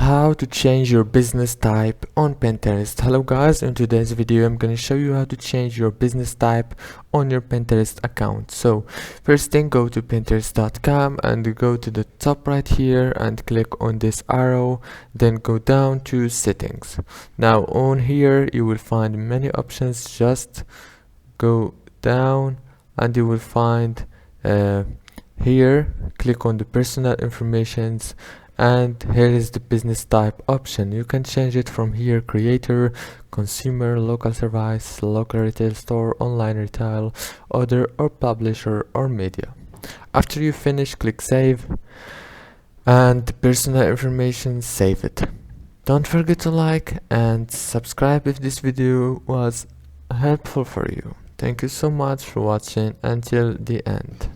how to change your business type on Pinterest. Hello guys, in today's video I'm going to show you how to change your business type on your Pinterest account. So first thing, go to pinterest.com and go to the top right here and click on this arrow, then go down to settings. Now on here you will find many options. Just go down and you will find here, click on the personal informations, and here is the business type option. You can change it from here: creator, consumer, local service, local retail store, online retail, other, or publisher, or media. After you finish, click save, and the personal information, save it. Don't forget to like and subscribe if this video was helpful for you. Thank you so much for watching until the end.